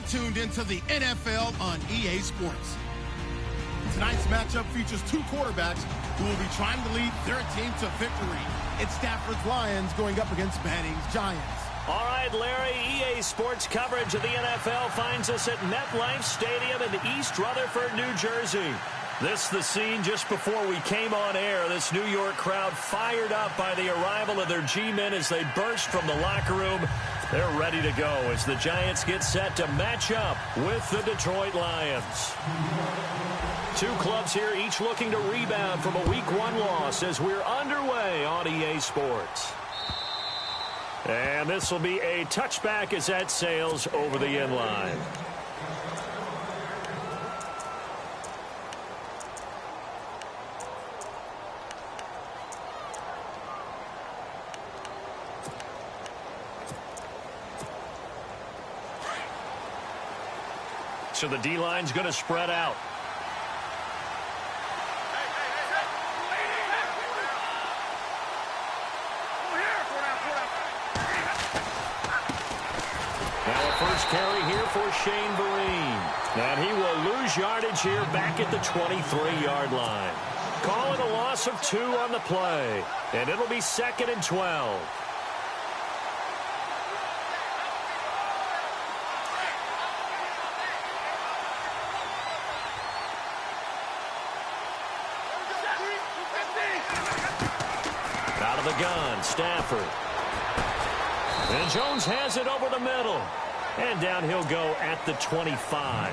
tuned into the NFL on EA Sports. Tonight's matchup features two quarterbacks who will be trying to lead their team to victory. It's Stafford's Lions going up against Manning's Giants. All right, Larry, EA Sports coverage of the NFL finds us at MetLife Stadium in East Rutherford, New Jersey. This the scene just before we came on air. This New York crowd fired up by the arrival of their G-men as they burst from the locker room. They're ready to go as the Giants get set to match up with the Detroit Lions. Two clubs here, each looking to rebound from a Week 1 loss as we're underway on EA Sports. And this will be a touchback as that sails over the end line. So the D-line's going to spread out. Now a first carry here for Shane Vereen. And he will lose yardage here back at the 23-yard line. Call it a loss of 2 on the play. And it'll be 2nd and 12. Out of the gun, Stafford. And Jones has it over the middle. And down he'll go at the 25.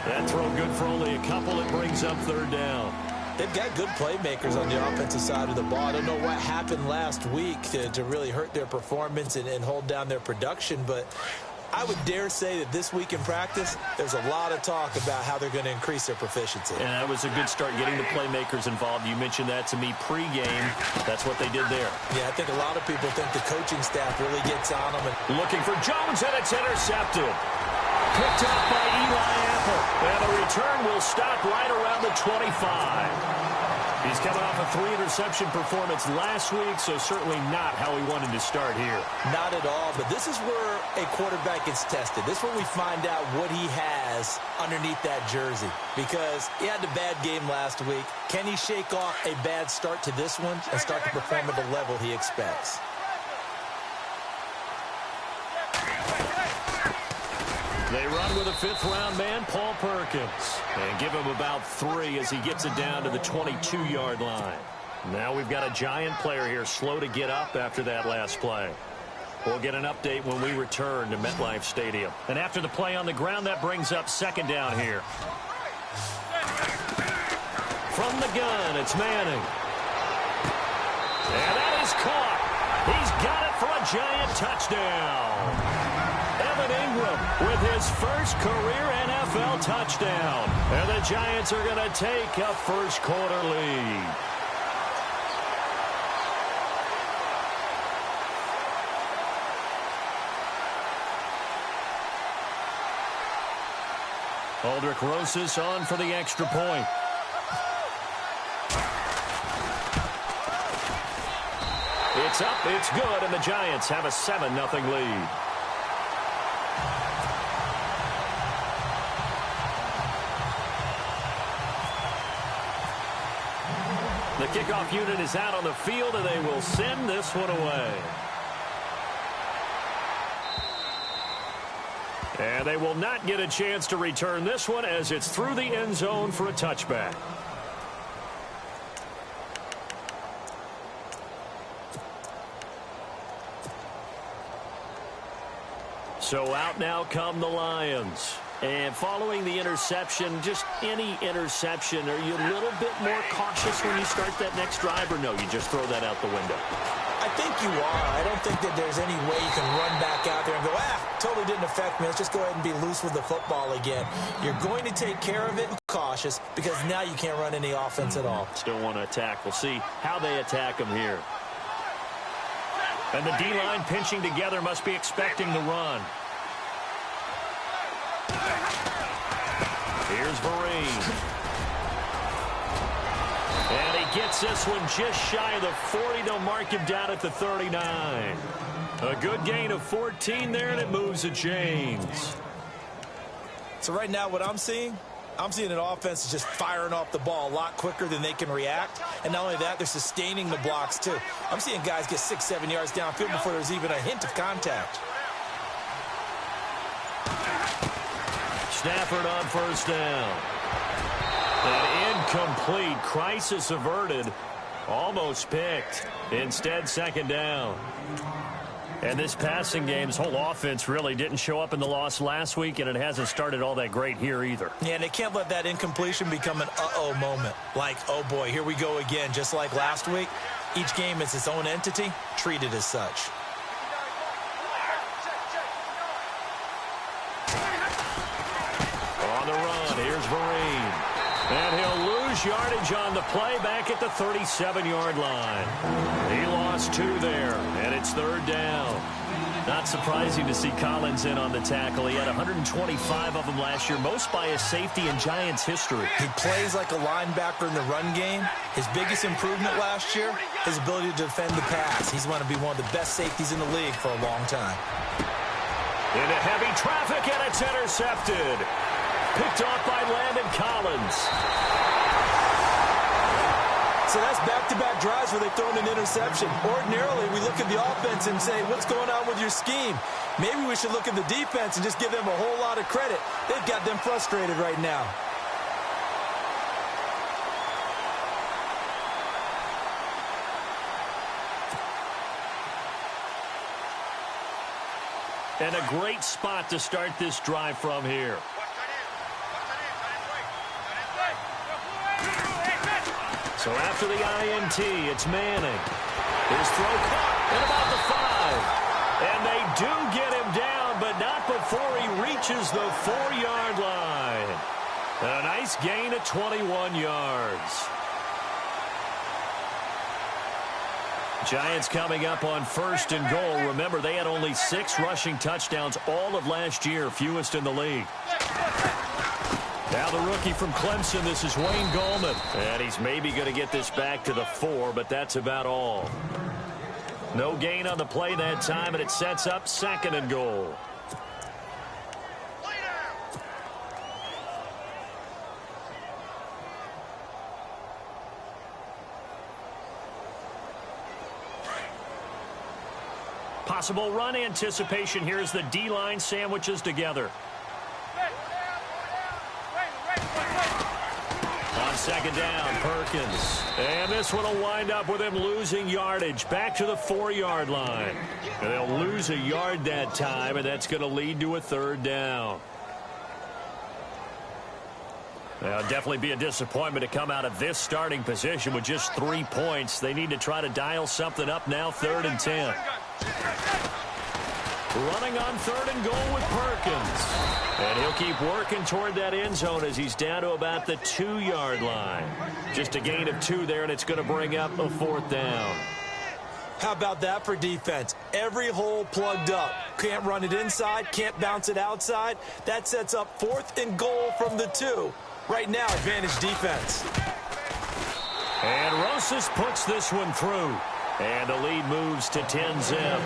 That throw good for only a couple. It brings up 3rd down. They've got good playmakers on the offensive side of the ball. I don't know what happened last week to really hurt their performance and hold down their production, but I would dare say that this week in practice, there's a lot of talk about how they're going to increase their proficiency. And that was a good start getting the playmakers involved. You mentioned that to me pregame. That's what they did there. Yeah, I think a lot of people think the coaching staff really gets on them. And looking for Jones, and it's intercepted. Picked up by Eli Apple. And the return will stop right around the 25. He's coming off a 3-interception performance last week, so certainly not how he wanted to start here. Not at all, but this is where a quarterback gets tested. This is where we find out what he has underneath that jersey, because he had a bad game last week. Can he shake off a bad start to this one and start to perform at the level he expects? They run with a 5th-round man, Paul Perkins, and give him about 3 as he gets it down to the 22-yard line. Now we've got a Giant player here slow to get up after that last play. We'll get an update when we return to MetLife Stadium. And after the play on the ground, that brings up 2nd down here. From the gun, it's Manning. And that is caught. He's got it for a Giant touchdown. Evan Ingram with his first career NFL touchdown. And the Giants are going to take a first-quarter lead. Aldrich Rosas on for the extra point. It's up, it's good, and the Giants have a 7-0 lead. The kickoff unit is out on the field, and they will send this one away. And they will not get a chance to return this one as it's through the end zone for a touchback. So out now come the Lions. And following the interception, just any interception, are you a little bit more cautious when you start that next drive, or no, you just throw that out the window? I think you are. I don't think that there's any way you can run back out there and go, totally didn't affect me. Let's just go ahead and be loose with the football again. You're going to take care of it and cautious, because now you can't run any offense at all. Still want to attack. We'll see how they attack them here. And the D-line pinching together must be expecting the run. Here's Vereen. And he gets this one just shy of the 40. They'll mark him down at the 39. A good gain of 14 there, and it moves the chains. So right now what I'm seeing an offense just firing off the ball a lot quicker than they can react. And not only that, they're sustaining the blocks too. I'm seeing guys get 6-7 yards downfield before there's even a hint of contact. Stafford on first down. An incomplete, crisis averted, almost picked. Instead, second down. And this passing game's whole offense really didn't show up in the loss last week, and it hasn't started all that great here either. Yeah, and they can't let that incompletion become an uh-oh moment. Like, oh boy, here we go again, just like last week. Each game is its own entity, treated as such. On the run, here's Vereen. And he'll lose yardage on the play back at the 37-yard line. He lost 2 there, and it's third down. Not surprising to see Collins in on the tackle. He had 125 of them last year, most by a safety in Giants history. He plays like a linebacker in the run game. His biggest improvement last year, his ability to defend the pass. He's going to be one of the best safeties in the league for a long time. Into heavy traffic, and it's intercepted. Picked off by Landon Collins. So that's back-to-back drives where they've thrown an interception. Ordinarily, we look at the offense and say, what's going on with your scheme? Maybe we should look at the defense and just give them a whole lot of credit. They've got them frustrated right now. And a great spot to start this drive from here. So after the INT, it's Manning. His throw caught at about the 5. And they do get him down, but not before he reaches the 4-yard line. And a nice gain of 21 yards. Giants coming up on first and goal. Remember, they had only 6 rushing touchdowns all of last year, fewest in the league. Now the rookie from Clemson, this is Wayne Gallman. And he's maybe going to get this back to the 4, but that's about all. No gain on the play that time, and it sets up second and goal. Possible run anticipation here as the D-line sandwiches together. On second down, Perkins. And this one will wind up with him losing yardage back to the 4-yard line. And they'll lose a yard that time, and that's going to lead to a third down. Now, it'll definitely be a disappointment to come out of this starting position with just 3 points. They need to try to dial something up now, 3rd and 10. Running on 3rd and goal with Perkins. And he'll keep working toward that end zone as he's down to about the 2-yard line. Just a gain of 2 there, and it's going to bring up a 4th down. How about that for defense? Every hole plugged up. Can't run it inside, can't bounce it outside. That sets up 4th and goal from the 2. Right now, advantage defense. And Rosas puts this one through. And the lead moves to 10-zip.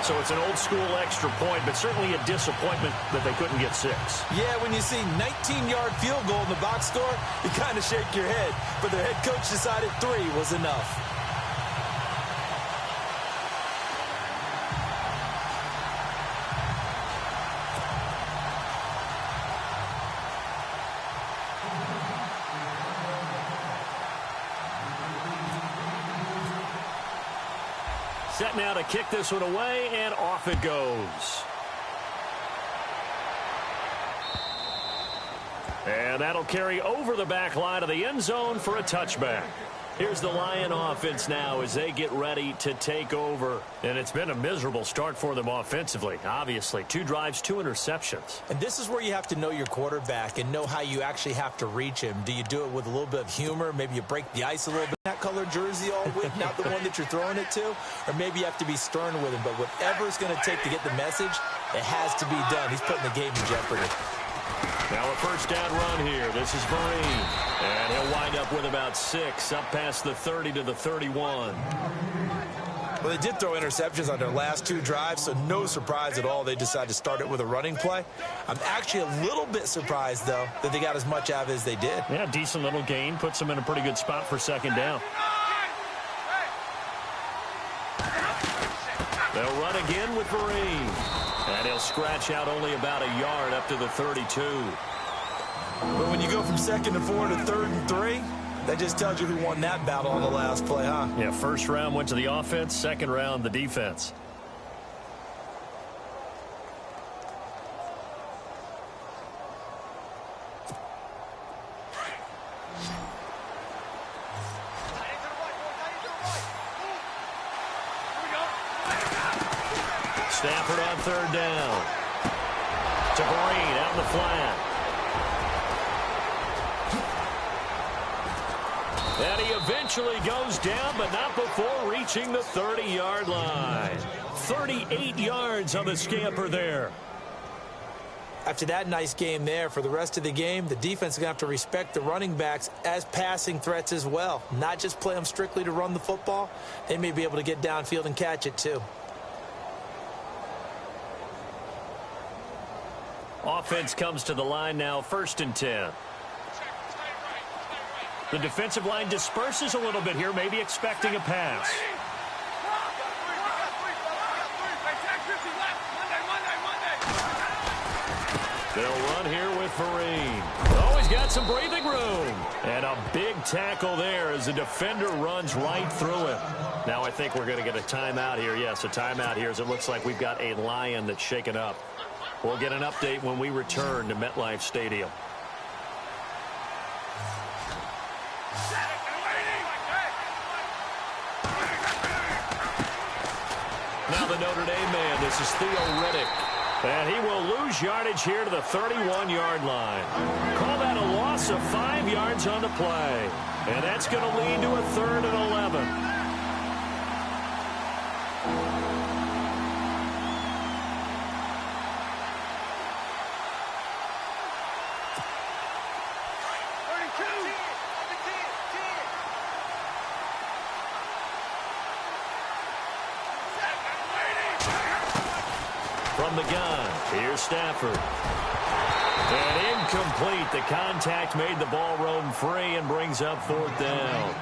So it's an old-school extra point, but certainly a disappointment that they couldn't get 6. Yeah, when you see 19-yard field goal in the box score, you kind of shake your head. But their head coach decided 3 was enough. Set now to kick this one away, and off it goes. And that'll carry over the back line of the end zone for a touchback. Here's the Lion offense now as they get ready to take over. And it's been a miserable start for them offensively, obviously. 2 drives, 2 interceptions. And this is where you have to know your quarterback and know how you actually have to reach him. Do you do it with a little bit of humor? Maybe you break the ice a little bit. That color jersey all week, not the one that you're throwing it to. Or maybe you have to be stern with him. But whatever it's going to take to get the message, it has to be done. He's putting the game in jeopardy. Now a first down run here. This is Vereen. And he'll wind up with about 6 up past the 30 to the 31. Well, they did throw interceptions on their last 2 drives, so no surprise at all they decided to start it with a running play. I'm actually a little bit surprised, though, that they got as much out of it as they did. Yeah, decent little gain. Puts them in a pretty good spot for second down. They'll run again with Vereen. And he'll scratch out only about a yard up to the 32. But when you go from 2nd and 4 to 3rd and 3, that just tells you who won that battle on the last play, huh? Yeah, first round went to the offense, second round the defense. Stafford on 3rd down. To Vereen out in the flat. And he eventually goes down, but not before reaching the 30-yard line. 38 yards on the scamper there. After that nice game there, for the rest of the game, the defense is going to have to respect the running backs as passing threats as well. Not just play them strictly to run the football. They may be able to get downfield and catch it, too. Offense comes to the line now, 1st and 10. The defensive line disperses a little bit here, maybe expecting a pass. They'll run here with Vereen. Oh, he's got some breathing room. And a big tackle there as the defender runs right through him. Now I think we're going to get a timeout here. Yes, a timeout here as it looks like we've got a Lion that's shaken up. We'll get an update when we return to MetLife Stadium. Now the Notre Dame man, this is Theo Riddick. And he will lose yardage here to the 31-yard line. Call that a loss of 5 yards on the play. And that's going to lead to a 3rd and 11. From the gun, here's Stafford. And incomplete. The contact made the ball roam free and brings up 4th down.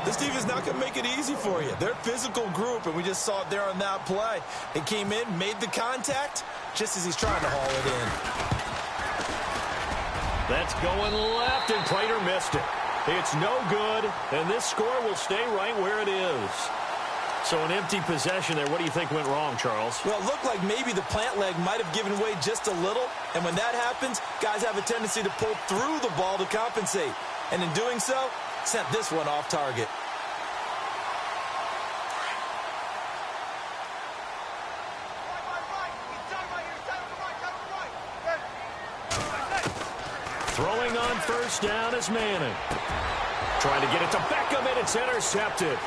This team is not going to make it easy for you. They're a physical group, and we just saw it there on that play. They came in, made the contact, just as he's trying to haul it in. That's going left, and Prater missed it. It's no good, and this score will stay right where it is. So an empty possession there. What do you think went wrong, Charles? Well, it looked like maybe the plant leg might have given way just a little. And when that happens, guys have a tendency to pull through the ball to compensate. And in doing so, sent this one off target. Throwing on 1st down is Manning. Trying to get it to Beckham, and it's intercepted.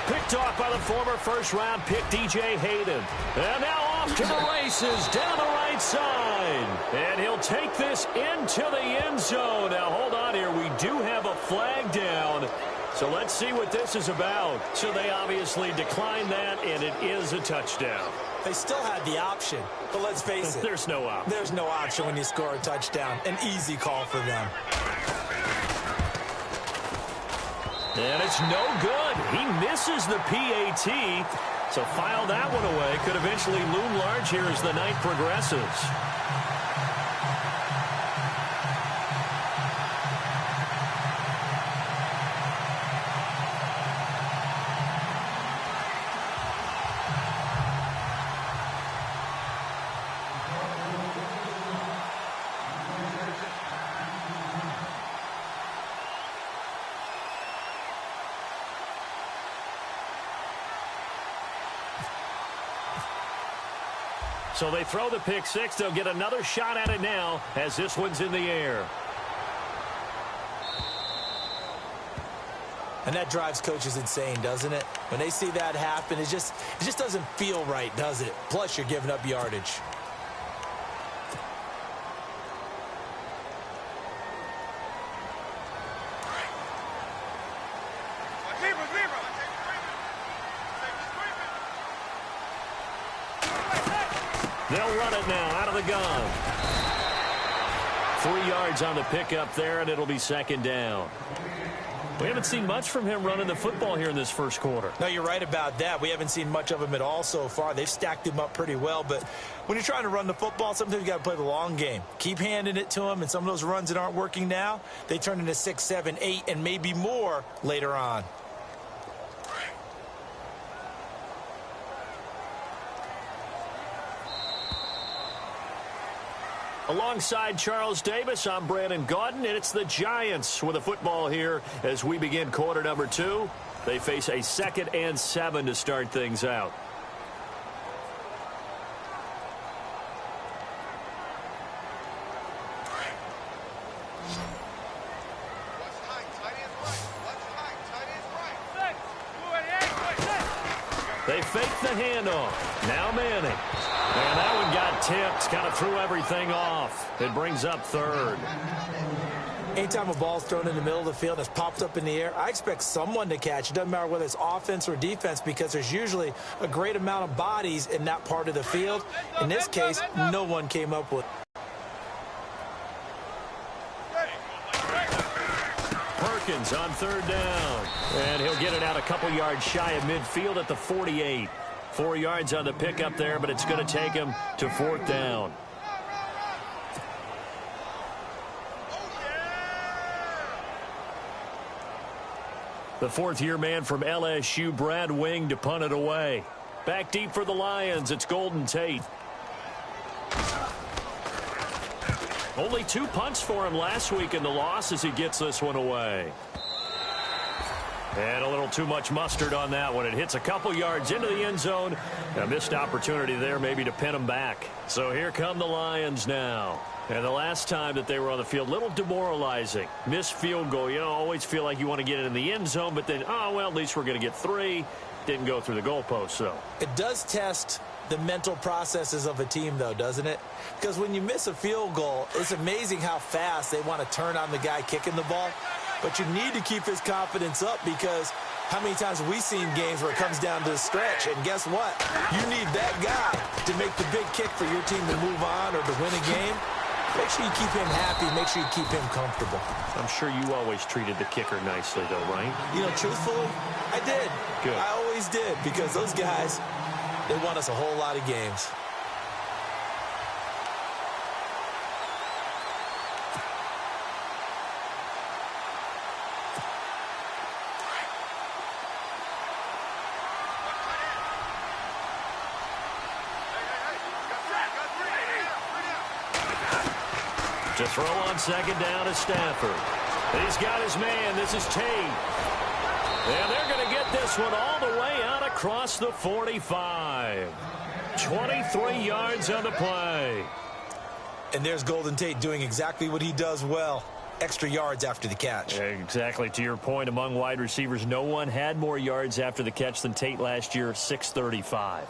Picked off by the former 1st-round pick, DJ Hayden. And now off to the races down the right side. And he'll take this into the end zone. Now, hold on here. We do have a flag down. So let's see what this is about. So they obviously declined that, and it is a touchdown. They still had the option, but let's face it. There's no option. There's no option when you score a touchdown. An easy call for them. And it's no good. He misses the PAT. So file that one away. Could eventually loom large here as the night progresses. So they throw the pick six. They'll get another shot at it now as this one's in the air. And that drives coaches insane, doesn't it? When they see that happen, it just doesn't feel right, does it? Plus, you're giving up yardage. They'll run it now out of the gun. 3 yards on the pickup there, and it'll be second down. We haven't seen much from him running the football here in this first quarter. No, you're right about that. We haven't seen much of him at all so far. They've stacked him up pretty well, but when you're trying to run the football, sometimes you got to play the long game. Keep handing it to him, and some of those runs that aren't working now, they turn into 6, 7, 8, and maybe more later on. Alongside Charles Davis, I'm Brandon Gaudin, and it's the Giants with a football here as we begin quarter number 2. They face a 2nd and 7 to start things out. They fake the handoff. Now Manning. And that one got tipped. Kind of threw everything off. It brings up 3rd. Anytime a ball's thrown in the middle of the field and it's popped up in the air, I expect someone to catch. It doesn't matter whether it's offense or defense because there's usually a great amount of bodies in that part of the field. In this case, no one came up with it. Perkins on 3rd down. And he'll get it out a couple yards shy of midfield at the 48. 4 yards on the pickup there, but it's going to take him to 4th down. The 4th-year man from LSU, Brad Wing, to punt it away. Back deep for the Lions, it's Golden Tate. Only 2 punts for him last week in the loss as he gets this one away. And a little too much mustard on that one. It hits a couple yards into the end zone. A missed opportunity there maybe to pin him back. So here come the Lions now. And the last time that they were on the field, little demoralizing. Missed field goal. You know, always feel like you want to get it in the end zone, but then, oh, well, at least we're going to get 3. Didn't go through the goalpost, so. It does test the mental processes of a team, though, doesn't it? Because when you miss a field goal, it's amazing how fast they want to turn on the guy kicking the ball. But you need to keep his confidence up because how many times have we seen games where it comes down to the stretch, and guess what? You need that guy to make the big kick for your team to move on or to win a game. Make sure you keep him happy. Make sure you keep him comfortable. I'm sure you always treated the kicker nicely, though, right? You know, truthfully, I did. Good. I always did because those guys, they won us a whole lot of games. To throw on 2nd down is Stafford. He's got his man. This is Tate. And they're going to get this one all the way out across the 45. 23 yards on the play. And there's Golden Tate doing exactly what he does well. Extra yards after the catch. Exactly. To your point, among wide receivers, no one had more yards after the catch than Tate last year, 635.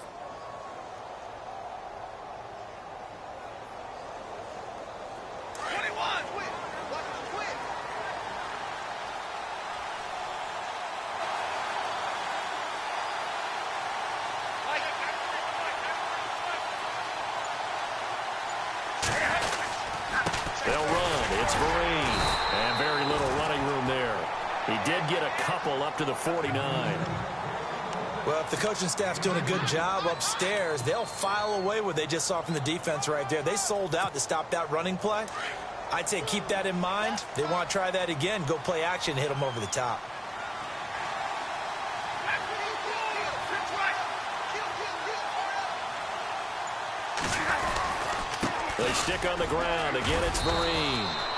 Up to the 49. Well, if the coaching staff's doing a good job upstairs, they'll file away what they just saw from the defense right there. They sold out to stop that running play. I'd say keep that in mind. They want to try that again. Go play action, hit them over the top. They stick on the ground. Again, it's Vereen.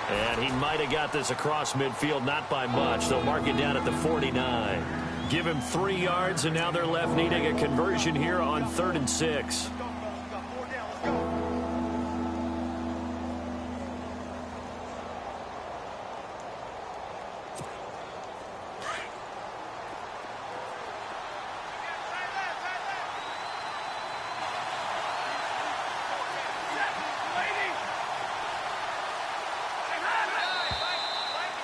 And he might have got this across midfield, not by much. They'll mark it down at the 49. Give him 3 yards, and now they're left needing a conversion here on 3rd and 6.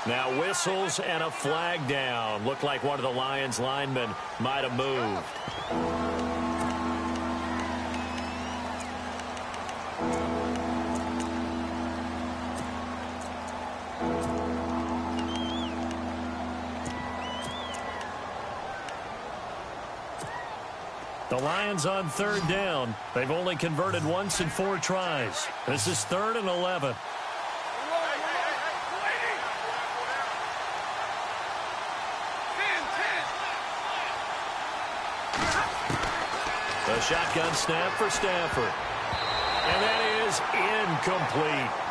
Now whistles and a flag down. Looked like one of the Lions linemen might have moved. The Lions on third down. They've only converted once in 4 tries. This is 3rd and 11. The shotgun snap for Stafford. And that is incomplete.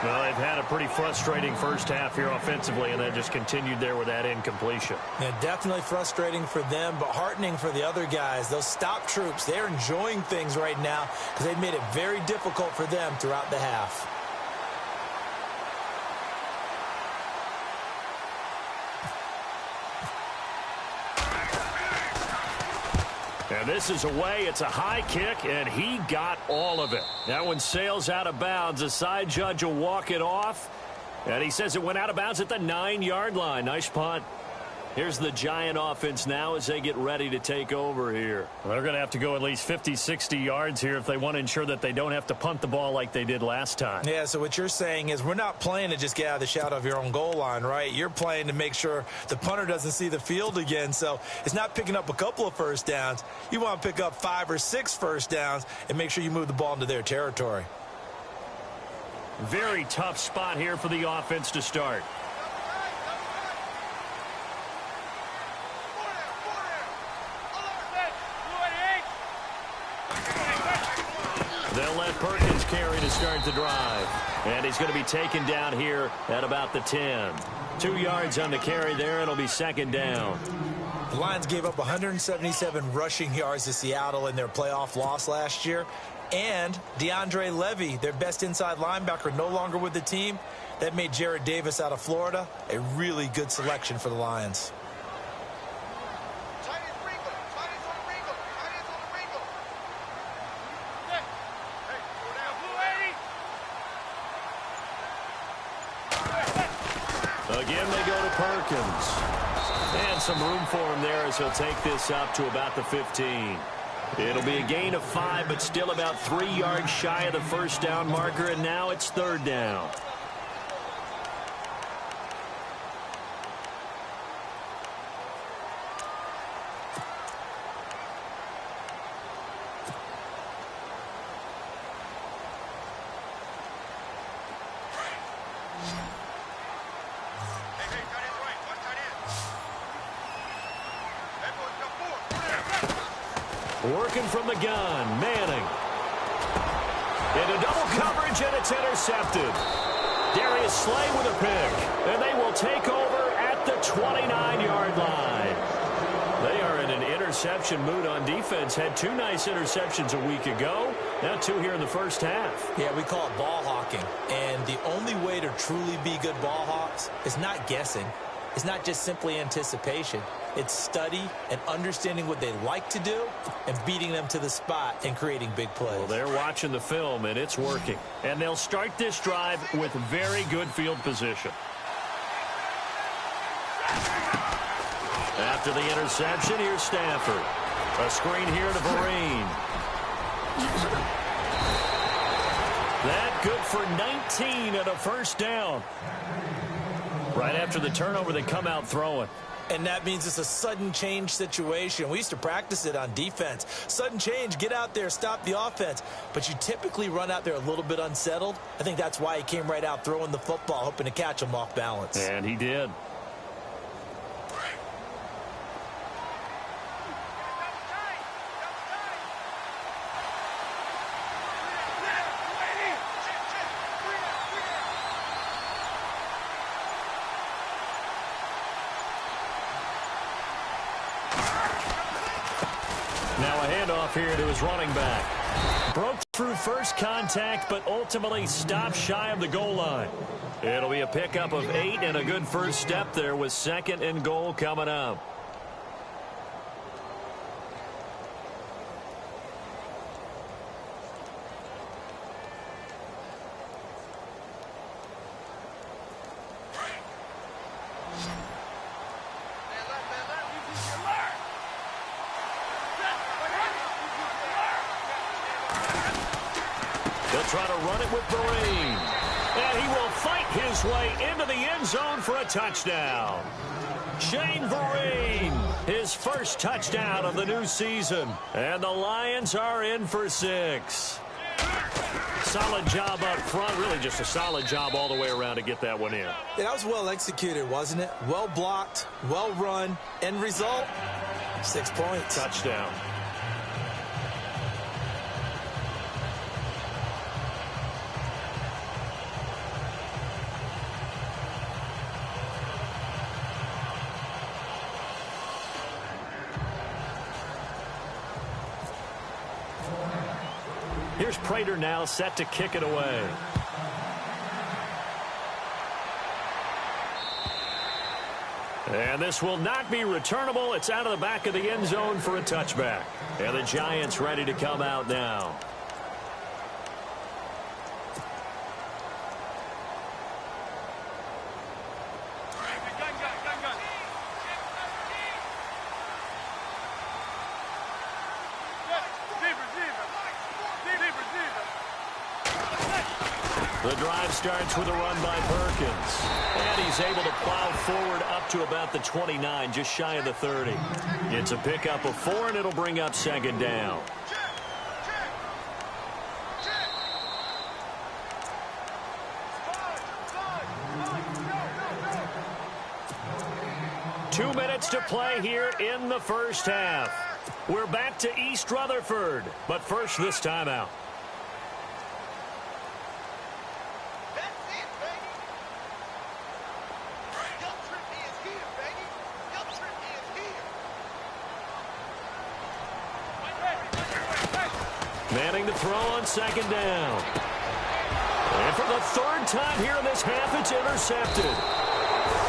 Well, they've had a pretty frustrating first half here offensively, and then just continued there with that incompletion. Yeah, definitely frustrating for them, but heartening for the other guys. Those stop troops, they're enjoying things right now because they've made it very difficult for them throughout the half. And this is away. It's a high kick, and he got all of it. That one sails out of bounds. The side judge will walk it off. And he says it went out of bounds at the 9-yard line. Nice punt. Here's the Giant offense now as they get ready to take over here. Well, they're going to have to go at least 50, 60 yards here if they want to ensure that they don't have to punt the ball like they did last time. Yeah, so what you're saying is we're not playing to just get out of the shadow of your own goal line, right? You're playing to make sure the punter doesn't see the field again. So it's not picking up a couple of first downs. You want to pick up 5 or 6 first downs and make sure you move the ball into their territory. Very tough spot here for the offense to start. They'll let Perkins carry to start the drive. And he's going to be taken down here at about the 10. 2 yards on the carry there. It'll be 2nd down. The Lions gave up 177 rushing yards to Seattle in their playoff loss last year. And DeAndre Levy, their best inside linebacker, no longer with the team. That made Jared Davis out of Florida a really good selection for the Lions. Again, they go to Perkins. And some room for him there as he'll take this up to about the 15. It'll be a gain of 5, but still about 3 yards shy of the first down marker, and now it's 3rd down. Working from the gun, Manning. Into double coverage, and it's intercepted. Darius Slay with a pick, and they will take over at the 29-yard line. They are in an interception mood on defense. Had 2 nice interceptions a week ago. Now 2 here in the first half. Yeah, we call it ball hawking. And the only way to truly be good ball hawks is not guessing. It's not just simply anticipation. It's study and understanding what they like to do and beating them to the spot and creating big plays. Well, they're watching the film, and it's working. And they'll start this drive with very good field position. After the interception, here's Stafford. A screen here to Vereen. That good for 19 and a first down. Right after the turnover, they come out throwing. And that means it's a sudden change situation. We used to practice it on defense. Sudden change, get out there, stop the offense. But you typically run out there a little bit unsettled. I think that's why he came right out throwing the football, hoping to catch him off balance. And he did. Now a handoff here to his running back. Broke through first contact, but ultimately stopped shy of the goal line. It'll be a pickup of 8 and a good first step there with 2nd and goal coming up. They'll try to run it with Vereen. And he will fight his way into the end zone for a touchdown. Shane Vereen, his first touchdown of the new season. And the Lions are in for 6. Solid job up front. Really just a solid job all the way around to get that one in. Yeah, that was well executed, wasn't it? Well blocked, well run. End result, 6 points. Touchdown. Here's Prater now set to kick it away. And this will not be returnable. It's out of the back of the end zone for a touchback. And the Giants ready to come out now. The drive starts with a run by Perkins. And he's able to plow forward up to about the 29, just shy of the 30. It's a pickup of 4, and it'll bring up second down. Two minutes to play here in the first half. We're back to East Rutherford, but first this timeout. Manning the throw on second down. And for the third time here in this half, it's intercepted.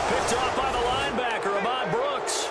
Picked off by the linebacker, Ahmad Brooks.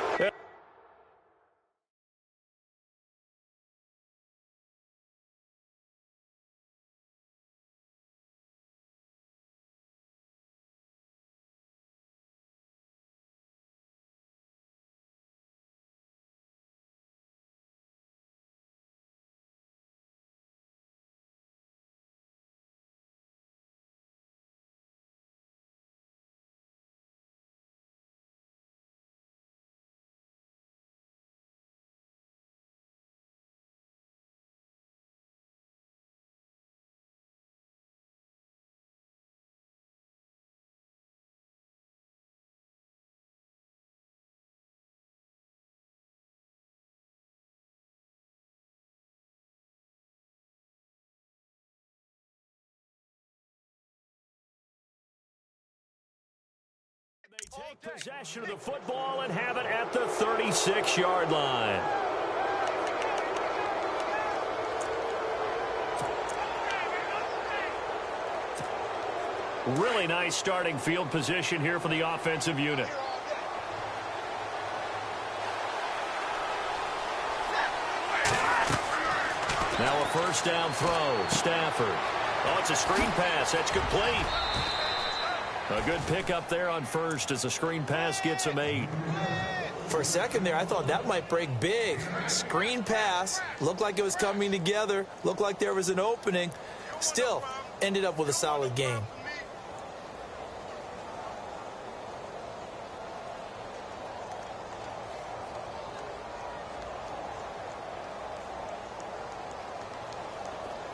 They take possession of the football and have it at the 36-yard line. Really nice starting field position here for the offensive unit. Now a first down throw. Stafford. Oh, it's a screen pass. That's complete. A good pickup there on first as the screen pass gets him 8. For a second there, I thought that might break big. Screen pass. Looked like it was coming together. Looked like there was an opening. Still, ended up with a solid game.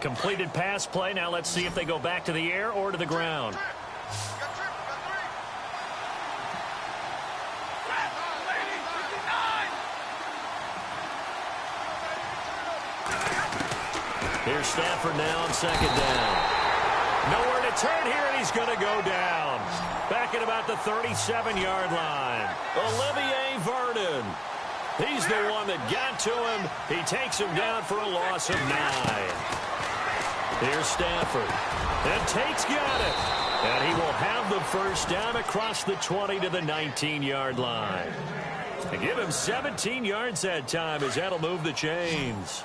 Completed pass play. Now let's see if they go back to the air or to the ground. Here's Stafford now on second down. Nowhere to turn here, and he's going to go down. Back at about the 37-yard line. Olivier Vernon. He's the one that got to him. He takes him down for a loss of 9. Here's Stafford. And Tate's got it. And he will have the first down across the 20 to the 19-yard line. And give him 17 yards that time as that'll move the chains.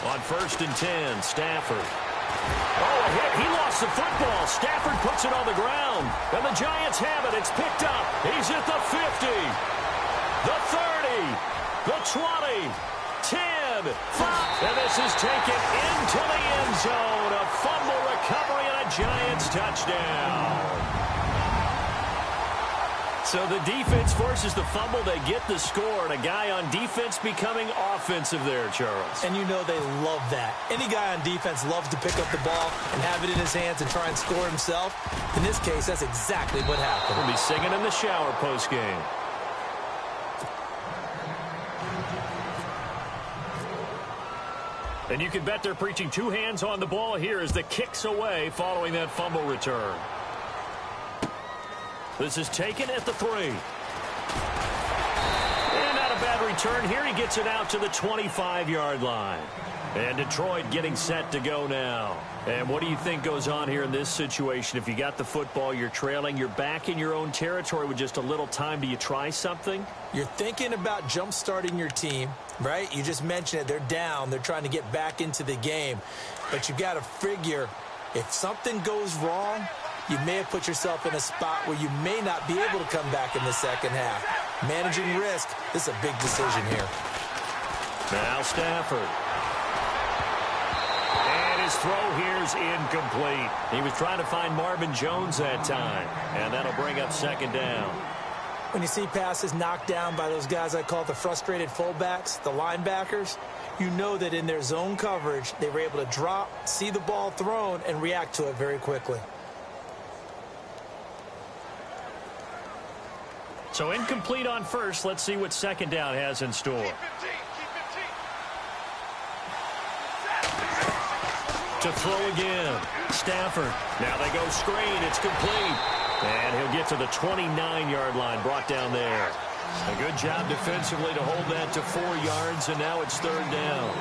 On first and 10, Stafford. Oh, a hit. He lost the football. Stafford puts it on the ground. And the Giants have it. It's picked up. He's at the 50, the 30, the 20, 10. good. And this is taken into the end zone. A fumble recovery and a Giants touchdown. So the defense forces the fumble. They get the score, and a guy on defense becoming offensive there, Charles. And you know they love that. Any guy on defense loves to pick up the ball and have it in his hands and try and score himself. In this case, that's exactly what happened. We'll be singing in the shower post-game. And you can bet they're preaching two hands on the ball here as the kick's away following that fumble return. This is taken at the 3. And not a bad return here. He gets it out to the 25-yard line. And Detroit getting set to go now. And what do you think goes on here in this situation? If you got the football, you're trailing, you're back in your own territory with just a little time. Do you try something? You're thinking about jump-starting your team, right? You just mentioned it. They're down. They're trying to get back into the game. But you got to figure if something goes wrong, you may have put yourself in a spot where you may not be able to come back in the second half. Managing risk, this is a big decision here. Now Stafford. And his throw here is incomplete. He was trying to find Marvin Jones that time. And that'll bring up second down. When you see passes knocked down by those guys I call the frustrated fullbacks, the linebackers, you know that in their zone coverage, they were able to drop, see the ball thrown, and react to it very quickly. So incomplete on first. Let's see what second down has in store. To throw again. Stafford. Now they go screen. It's complete. And he'll get to the 29-yard line, brought down there. A good job defensively to hold that to 4 yards, and now it's third down.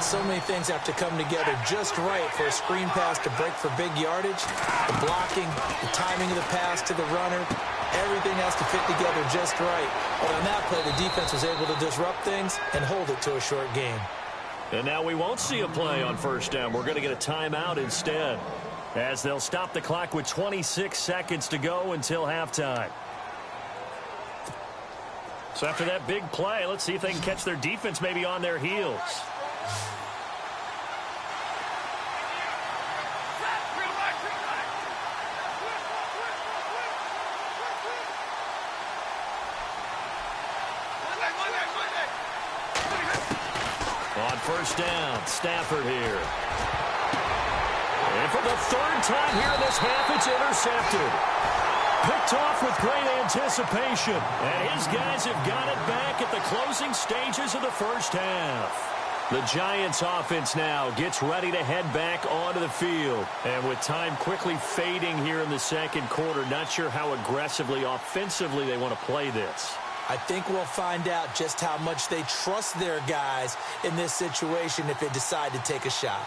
So many things have to come together just right for a screen pass to break for big yardage. The blocking, the timing of the pass to the runner, everything has to fit together just right. But on that play, the defense was able to disrupt things and hold it to a short game. And now we won't see a play on first down. We're going to get a timeout instead, as they'll stop the clock with 26 seconds to go until halftime. So after that big play, let's see if they can catch their defense maybe on their heels. On first down, Stafford here. And for the third time here in this half, it's intercepted. Picked off with great anticipation. And his guys have got it back at the closing stages of the first half. The Giants offense now gets ready to head back onto the field. And with time quickly fading here in the second quarter, not sure how aggressively, offensively they want to play this. I think we'll find out just how much they trust their guys in this situation if they decide to take a shot.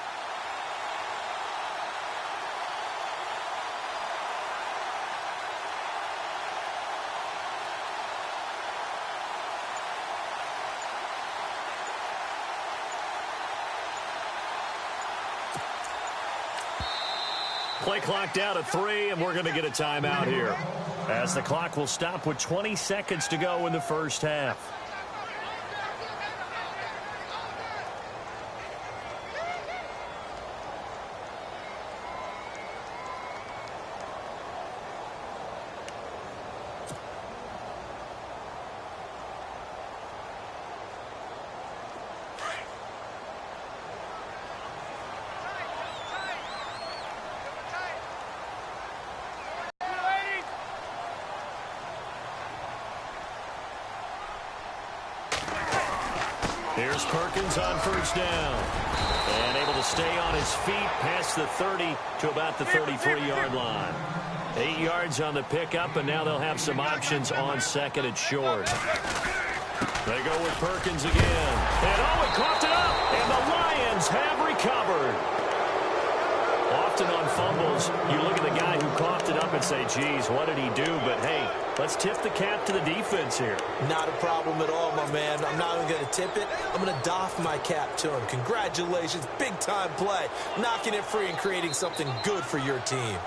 Play clock down to 3, and we're going to get a timeout here, as the clock will stop with 20 seconds to go in the first half. Here's Perkins on first down. And able to stay on his feet past the 30 to about the 33-yard line. 8 yards on the pickup, and now they'll have some options on second and short. They go with Perkins again. And he coughed it up, and the Lions have recovered. Often on fumbles, you look at the guy who coughed it up and say, geez, what did he do? But, hey, let's tip the cap to the defense here. Not a problem at all, my man. I'm not even going to tip it. I'm going to doff my cap to him. Congratulations. Big-time play. Knocking it free and creating something good for your team.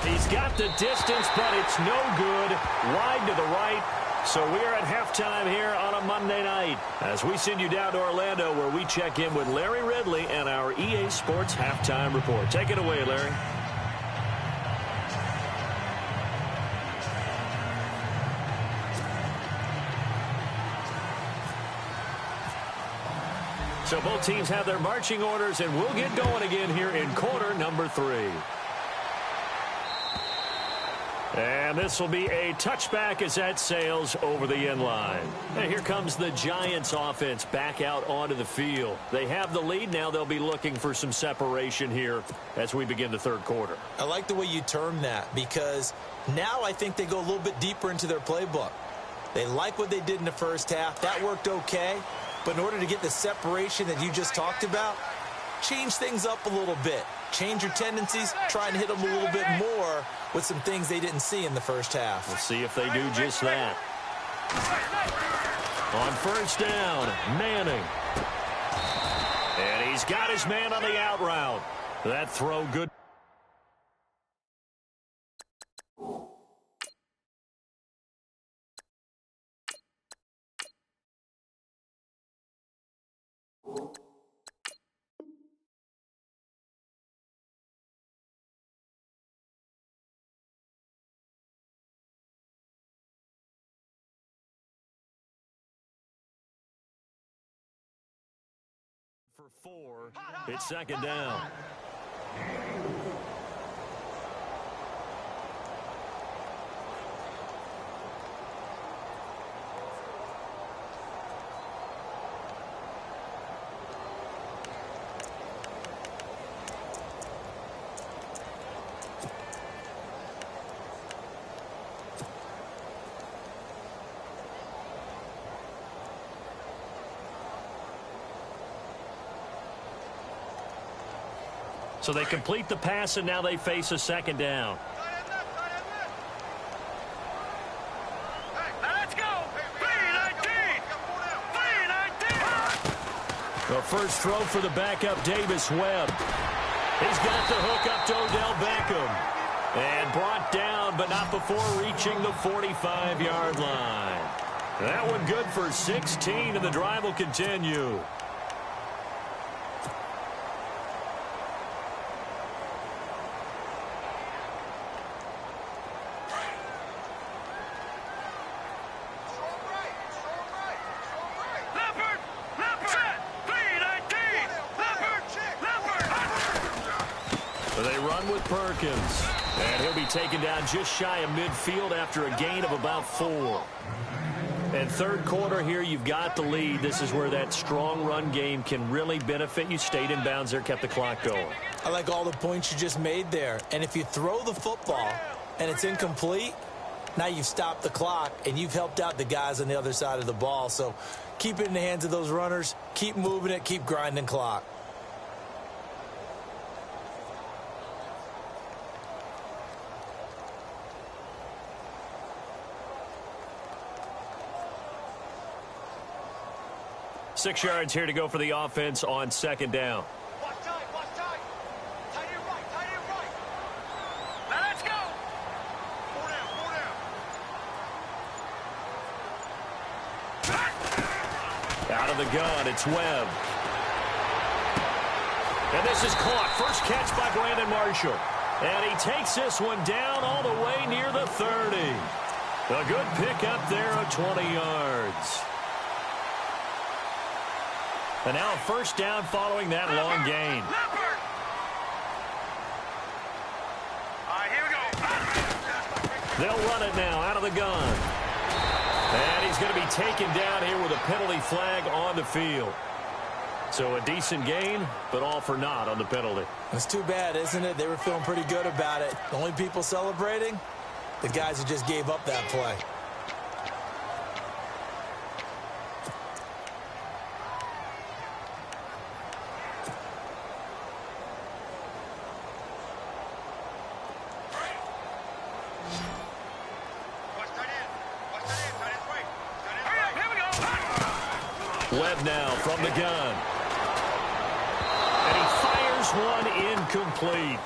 He's got the distance, but it's no good. Wide to the right. So we are at halftime here on a Monday night as we send you down to Orlando where we check in with Larry Ridley and our EA Sports Halftime Report. Take it away, Larry. So both teams have their marching orders, and we'll get going again here in quarter number 3. And this will be a touchback as that sails over the end line. And here comes the Giants offense back out onto the field. They have the lead. Now they'll be looking for some separation here as we begin the third quarter. I like the way you term that because now I think they go a little bit deeper into their playbook. They like what they did in the first half. That worked okay. But in order to get the separation that you just talked about, change things up a little bit. Change your tendencies, try and hit them a little bit more with some things they didn't see in the first half. We'll see if they do just that. On first down, Manning. And he's got his man on the out route. That throw good. For 4, it's second down. So they complete the pass, and now they face a second down. Let's go! 3-19! 3-19! The first throw for the backup, Davis Webb. He's got the hook up to Odell Beckham. And brought down, but not before reaching the 45-yard line. That one good for 16, and the drive will continue. Perkins. And he'll be taken down just shy of midfield after a gain of about 4. And third quarter here, you've got the lead. This is where that strong run game can really benefit you. Stayed in bounds there, kept the clock going. I like all the points you just made there. And if you throw the football and it's incomplete, now you've stopped the clock and you've helped out the guys on the other side of the ball. So keep it in the hands of those runners. Keep moving it. Keep grinding clock. Six yards here to go for the offense on second down. Watch time. Tight end right. Now let's go! 4 down. Out of the gun, it's Webb. And this is caught. First catch by Brandon Marshall. And he takes this one down all the way near the 30. A good pickup there of 20 yards. And now a first down following that long gain. All right, here we go. They'll run it now out of the gun. And he's going to be taken down here with a penalty flag on the field. So a decent gain, but all for naught on the penalty. It's too bad, isn't it? They were feeling pretty good about it. The only people celebrating, the guys who just gave up that play. Webb now from the gun. And he fires one incomplete.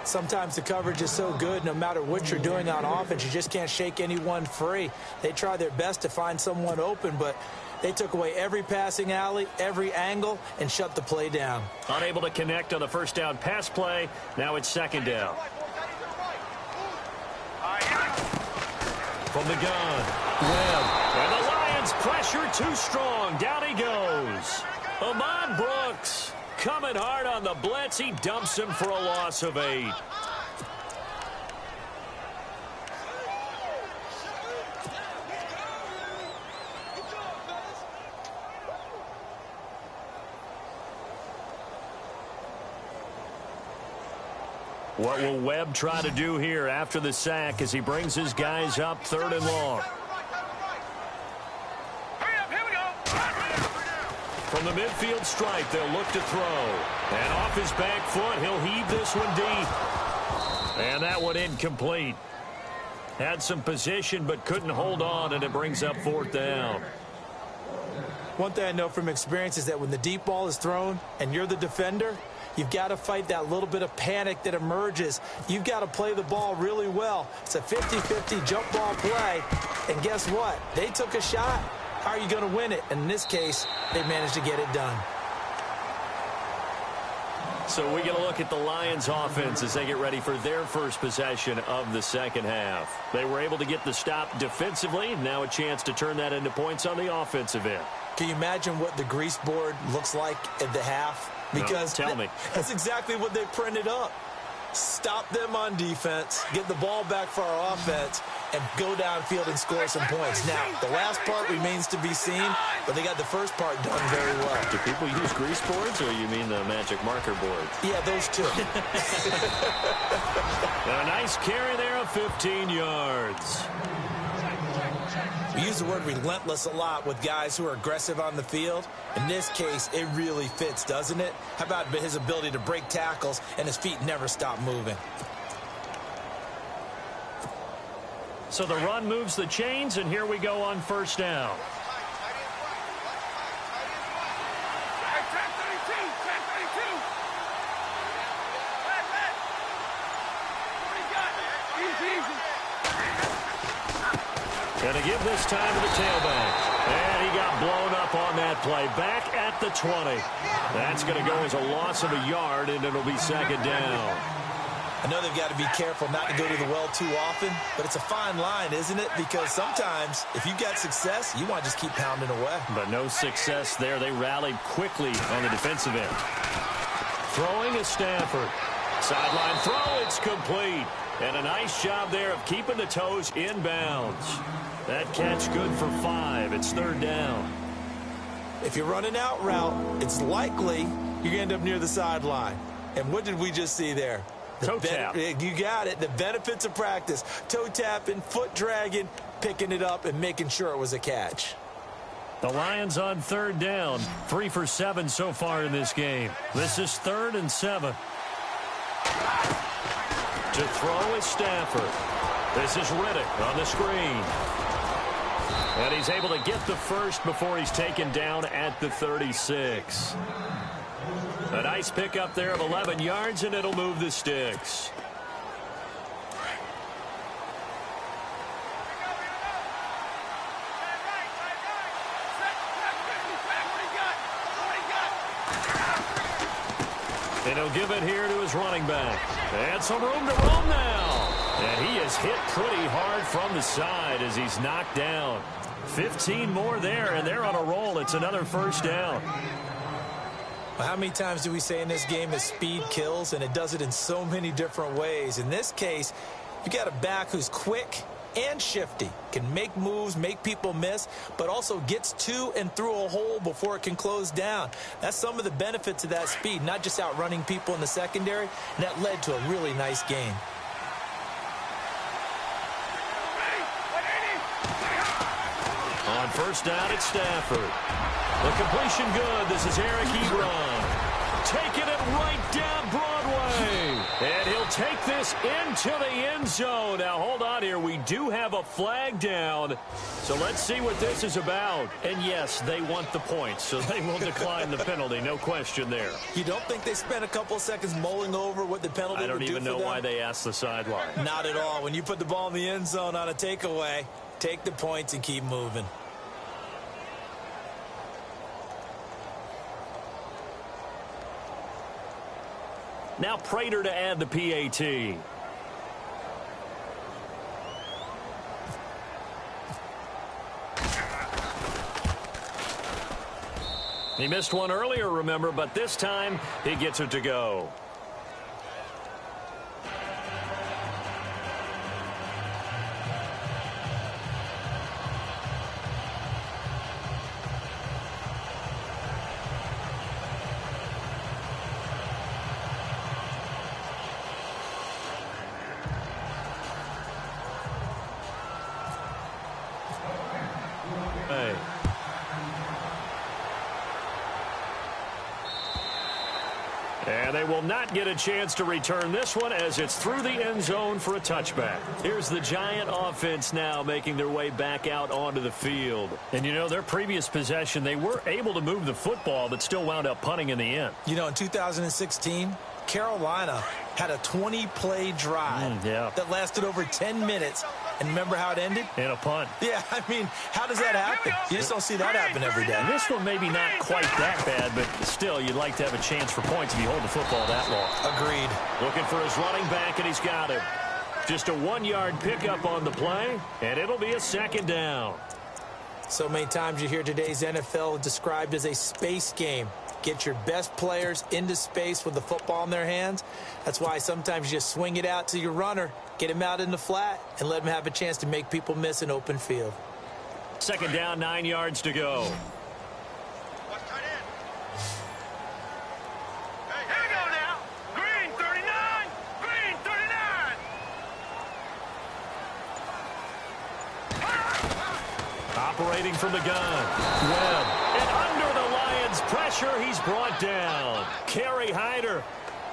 Sometimes the coverage is so good, no matter what you're doing on offense, you just can't shake anyone free. They try their best to find someone open, but they took away every passing alley, every angle, and shut the play down. Unable to connect on the first down pass play. Now it's second down. From the gun, Webb. And the Lions pressure too strong. Down he goes. Ahmad Brooks coming hard on the blitz. He dumps him for a loss of 8. What will Webb try to do here after the sack as he brings his guys up 3rd and long? From the midfield stripe, they'll look to throw. And off his back foot, he'll heave this one deep. And that one incomplete. Had some position but couldn't hold on, and it brings up 4th down. One thing I know from experience is that when the deep ball is thrown and you're the defender, you've got to fight that little bit of panic that emerges. You've got to play the ball really well. It's a 50-50 jump ball play. And guess what? They took a shot. How are you going to win it? And in this case, they managed to get it done. So we get a look at the Lions offense as they get ready for their first possession of the second half. They were able to get the stop defensively. Now a chance to turn that into points on the offensive end. Can you imagine what the grease board looks like at the half? Because no, tell me. That's exactly what they printed up. Stop them on defense, get the ball back for our offense, and go downfield and score some points. Now, the last part remains to be seen, but they got the first part done very well. Do people use grease boards, or you mean the magic marker board? Yeah, those two. A nice carry there of 15 yards. We use the word relentless a lot with guys who are aggressive on the field. In this case, it really fits, doesn't it? How about his ability to break tackles and his feet never stop moving? So the run moves the chains, and here we go on first down. Going to give this time to the tailback. And he got blown up on that play. Back at the 20. That's going to go as a loss of a yard, and it'll be second down. I know they've got to be careful not to go to the well too often, but it's a fine line, isn't it? Because sometimes, if you've got success, you want to just keep pounding away. But no success there. They rallied quickly on the defensive end. Throwing is Stafford. Sideline throw, it's complete. And a nice job there of keeping the toes inbounds. That catch good for 5. It's 3rd down. If you're running out route, it's likely you're going to end up near the sideline. And what did we just see there? Toe tap. You got it. The benefits of practice. Toe tapping, foot dragging, picking it up, and making sure it was a catch. The Lions on 3rd down. 3 for 7 so far in this game. This is 3rd and 7. To throw is Stafford. This is Riddick on the screen. And he's able to get the first before he's taken down at the 36. A nice pickup there of 11 yards, and it'll move the sticks. And he'll give it here to his running back. And some room to roam now. And he is hit pretty hard from the side as he's knocked down. 15 more there, and they're on a roll. It's another first down. Well, how many times do we say in this game that speed kills, and it does it in so many different ways? In this case, you got a back who's quick and shifty, can make moves, make people miss, but also gets to and through a hole before it can close down. That's some of the benefits of that speed, not just outrunning people in the secondary, and that led to a really nice game. On first down, it's Stafford. The completion good. This is Eric Ebron. taking it right down Broadway. And he'll take this into the end zone. Now, hold on here. We do have a flag down. So let's see what this is about. And, yes, they want the points, so they will decline the penalty. No question there. You don't think they spent a couple of seconds mulling over what the penalty would do for them? I don't even know why they asked the sideline. Not at all. When you put the ball in the end zone on a takeaway, take the points and keep moving. Now Prater to add the PAT. He missed one earlier, remember, but this time he gets it to go. And they will not get a chance to return this one as it's through the end zone for a touchback. Here's the Giant offense now making their way back out onto the field. And, you know, their previous possession, they were able to move the football but still wound up punting in the end. You know, in 2016, Carolina had a 20-play drive that lasted over 10 minutes. And remember how it ended? In a punt. Yeah, I mean, how does that happen? You just don't see that happen every day. And this one maybe not quite that bad, but still, you'd like to have a chance for points if you hold the football that long. Agreed. Looking for his running back, and he's got it. Just a 1-yard pickup on the play, and it'll be a second down. So many times you hear today's NFL described as a space game. Get your best players into space with the football in their hands. That's why sometimes you just swing it out to your runner, get him out in the flat, and let him have a chance to make people miss an open field. Second down, 9 yards to go. Watch tight end. Hey, here we go now. Green 39. Green 39. Operating from the gun. Webb. And under the Lions' pressure, he's brought down. Kerry Hyder.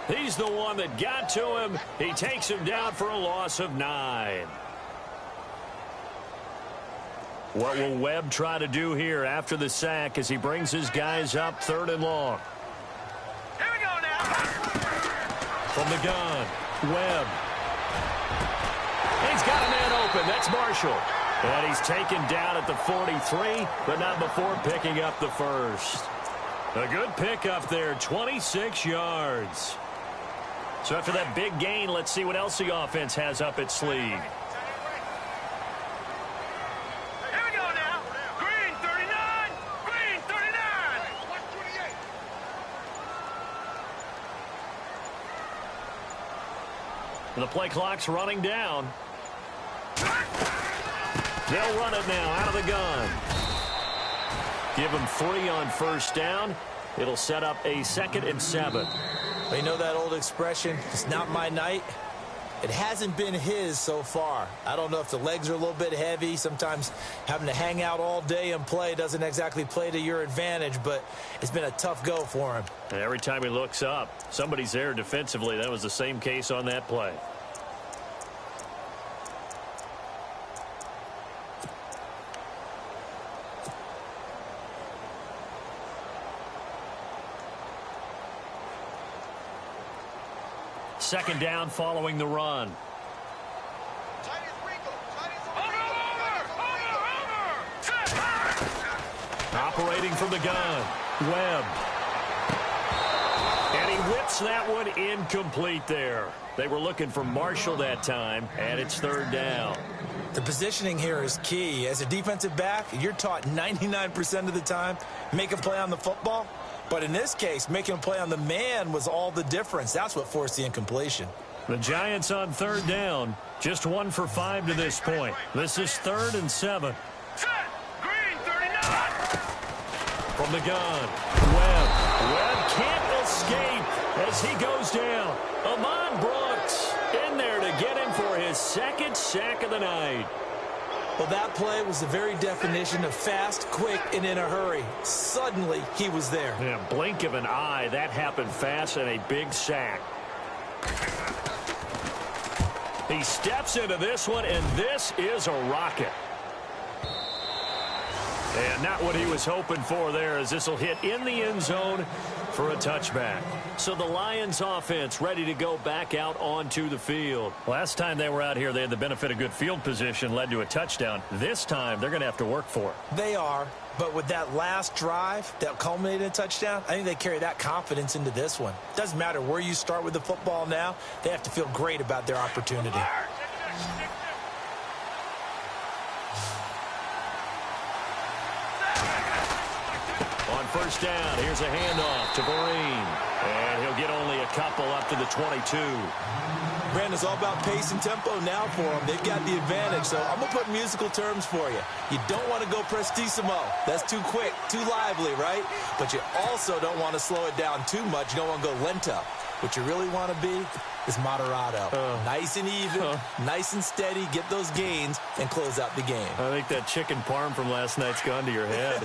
He's the one that got to him. He takes him down for a loss of 9. What will Webb try to do here after the sack as he brings his guys up 3rd and long? Here we go now. From the gun, Webb. He's got a man open. That's Marshall. And he's taken down at the 43, but not before picking up the first. A good pickup there, 26 yards. So after that big gain, let's see what else the offense has up its sleeve. Here we go now. Green 39. Green 39. Watch 28. The play clock's running down. They'll run it now out of the gun. Give them 3 on first down. It'll set up a 2nd and 7. You know that old expression, it's not my night? It hasn't been his so far. I don't know if the legs are a little bit heavy. Sometimes having to hang out all day and play doesn't exactly play to your advantage, but it's been a tough go for him. And every time he looks up, somebody's there defensively. That was the same case on that play. Second down following the run. Operating from the gun, Webb. And he whips that one incomplete there. They were looking for Marshall that time, and it's 3rd down. The positioning here is key. As a defensive back, you're taught 99% of the time, make a play on the football. But in this case, making a play on the man was all the difference. That's what forced the incompletion. The Giants on 3rd down. Just 1 for 5 to this point. This is 3rd and 7. Green 39. From the gun, Webb. Webb can't escape as he goes down. Ahman Brooks in there to get him for his 2nd sack of the night. Well, that play was the very definition of fast, quick, and in a hurry. Suddenly, he was there. Yeah, blink of an eye. That happened fast and a big sack. He steps into this one, and this is a rocket. And not what he was hoping for there, as this will hit in the end zone for a touchback. So the Lions offense ready to go back out onto the field. Last time they were out here, they had the benefit of good field position, led to a touchdown. This time, they're going to have to work for it. They are, but with that last drive that culminated in a touchdown, I think they carry that confidence into this one. Doesn't matter where you start with the football now, they have to feel great about their opportunity. On first down, here's a handoff to Vereen. And he'll get only a couple up to the 22. Brandon, it's all about pace and tempo now for them. They've got the advantage, so I'm going to put musical terms for you. You don't want to go prestissimo. That's too quick, too lively, right? But you also don't want to slow it down too much. You don't want to go lento. What you really want to be is moderato. Nice and even, nice and steady, get those gains, and close out the game. I think that chicken parm from last night's gone to your head.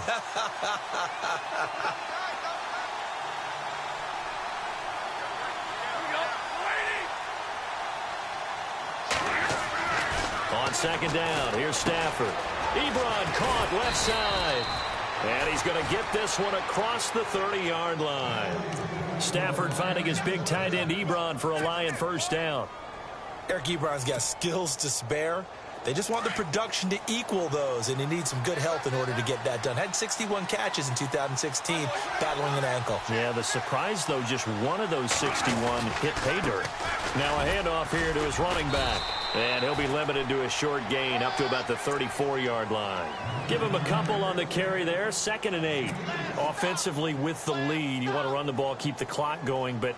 On second down, here's Stafford. Ebron caught left side. And he's going to get this one across the 30-yard line. Stafford finding his big tight end Ebron for a Lion first down. Eric Ebron's got skills to spare. They just want the production to equal those, and he needs some good health in order to get that done. Had 61 catches in 2016, battling an ankle. Yeah, the surprise, though, just one of those 61 hit pay dirt. Now a handoff here to his running back. And he'll be limited to a short gain up to about the 34-yard line. Give him a couple on the carry there. 2nd and 8. Offensively with the lead, you want to run the ball, keep the clock going, but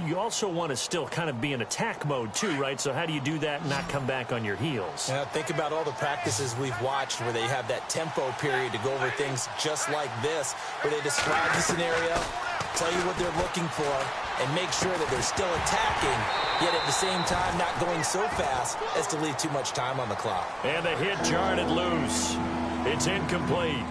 you also want to still kind of be in attack mode too, right? So how do you do that and not come back on your heels? Yeah, think about all the practices we've watched where they have that tempo period to go over things just like this, where they describe the scenario, tell you what they're looking for, and make sure that they're still attacking, yet at the same time not going so fast as to leave too much time on the clock. And the hit jarred it loose. It's incomplete.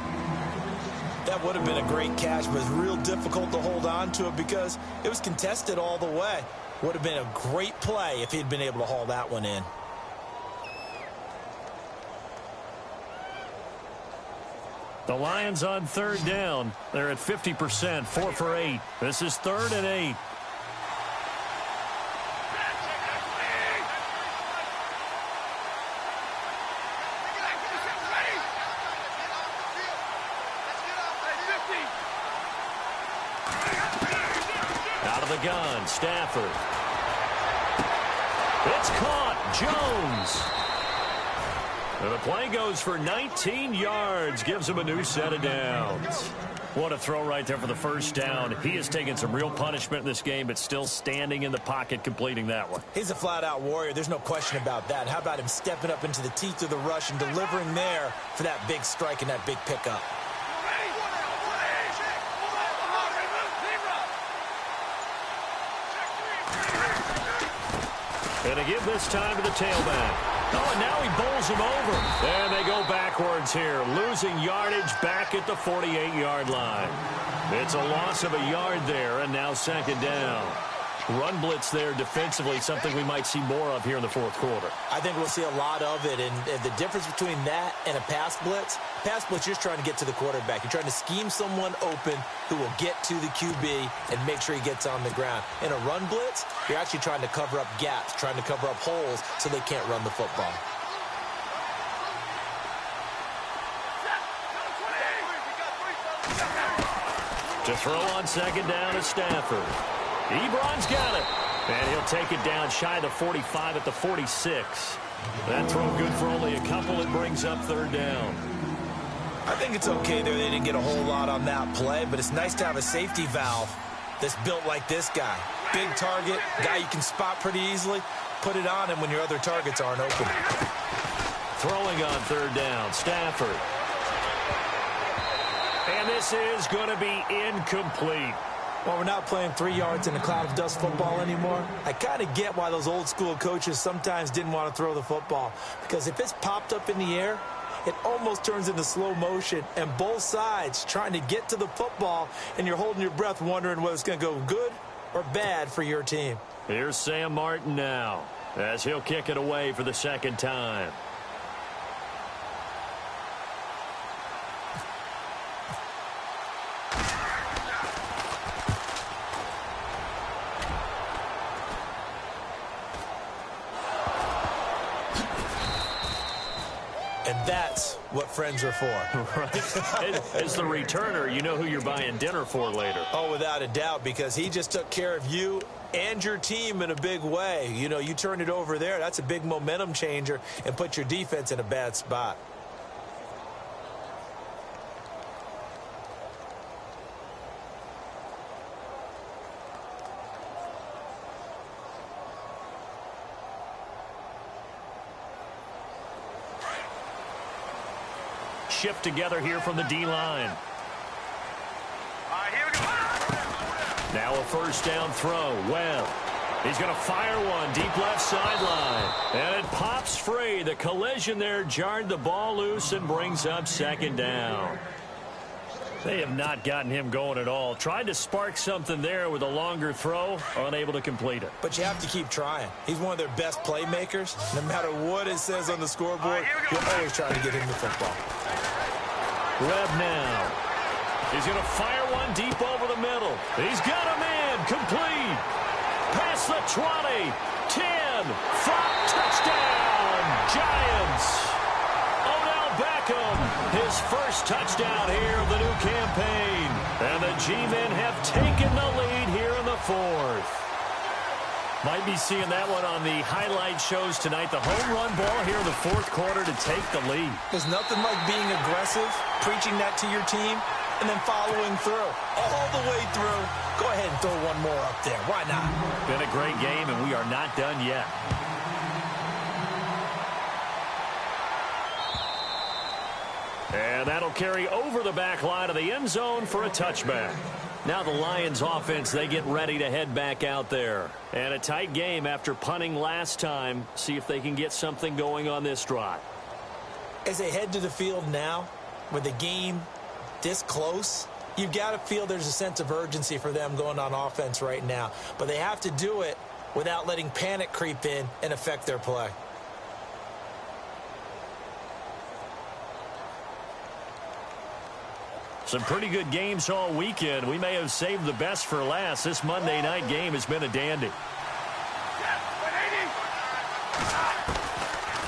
That would have been a great catch, but it's real difficult to hold on to it because it was contested all the way. Would have been a great play if he'd been able to haul that one in. The Lions on third down. They're at 50%, 4 for 8. This is 3rd and 8. Out of the gun, Stafford. It's caught, Jones. And the play goes for 19 yards, gives him a new set of downs. What a throw right there for the first down. He has taken some real punishment in this game, but still standing in the pocket, completing that one. He's a flat-out warrior. There's no question about that. How about him stepping up into the teeth of the rush and delivering there for that big strike and that big pickup? And to give this time to the tailback. Oh, and now he bowls him over. And they go backwards here, losing yardage back at the 48-yard line. It's a loss of a yard there, and now 2nd down. Run blitz there defensively, something we might see more of here in the 4th quarter. I think we'll see a lot of it, and the difference between that and a pass blitz, you're just trying to get to the quarterback. You're trying to scheme someone open who will get to the QB and make sure he gets on the ground. In a run blitz, you're actually trying to cover up gaps, trying to cover up holes so they can't run the football. To throw on 2nd down is Stafford. Ebron's got it. And he'll take it down shy of the 45 at the 46. That throw good for only a couple. It brings up 3rd down. I think it's okay there. They didn't get a whole lot on that play, but it's nice to have a safety valve that's built like this guy. Big target, guy you can spot pretty easily. Put it on him when your other targets aren't open. Throwing on 3rd down, Stafford. And this is going to be incomplete. Well, we're not playing 3 yards in a cloud of dust football anymore. I kind of get why those old school coaches sometimes didn't want to throw the football. Because if it's popped up in the air, it almost turns into slow motion, and both sides trying to get to the football, and you're holding your breath wondering whether it's going to go good or bad for your team. Here's Sam Martin now as he'll kick it away for the second time. And that's what friends are for. Right? As the returner, you know who you're buying dinner for later. Oh, without a doubt, because he just took care of you and your team in a big way. You know, you turn it over there, that's a big momentum changer and put your defense in a bad spot. Shift together here from the D-line. Here we go. Now a first down throw. Well, he's going to fire one deep left sideline. And it pops free. The collision there jarred the ball loose and brings up second down. They have not gotten him going at all. Tried to spark something there with a longer throw, unable to complete it. But you have to keep trying. He's one of their best playmakers. No matter what it says on the scoreboard, you're always trying to get him the football. Webb now. He's going to fire one deep over the middle. He's got a man. Complete. Past the 20. 10. 5. Touchdown. Giants. Odell Beckham. His first touchdown here of the new campaign. And the G-men have taken the lead here in the fourth. Might be seeing that one on the highlight shows tonight. The home run ball here in the fourth quarter to take the lead. There's nothing like being aggressive, preaching that to your team, and then following through. All the way through. Go ahead and throw one more up there. Why not? Been a great game, and we are not done yet. And that'll carry over the back line of the end zone for a touchback. Now the Lions offense, they get ready to head back out there. And a tight game after punting last time. See if they can get something going on this drive. As they head to the field now, with the game this close, you've got to feel there's a sense of urgency for them going on offense right now. But they have to do it without letting panic creep in and affect their play. Some pretty good games all weekend. We may have saved the best for last. This Monday night game has been a dandy.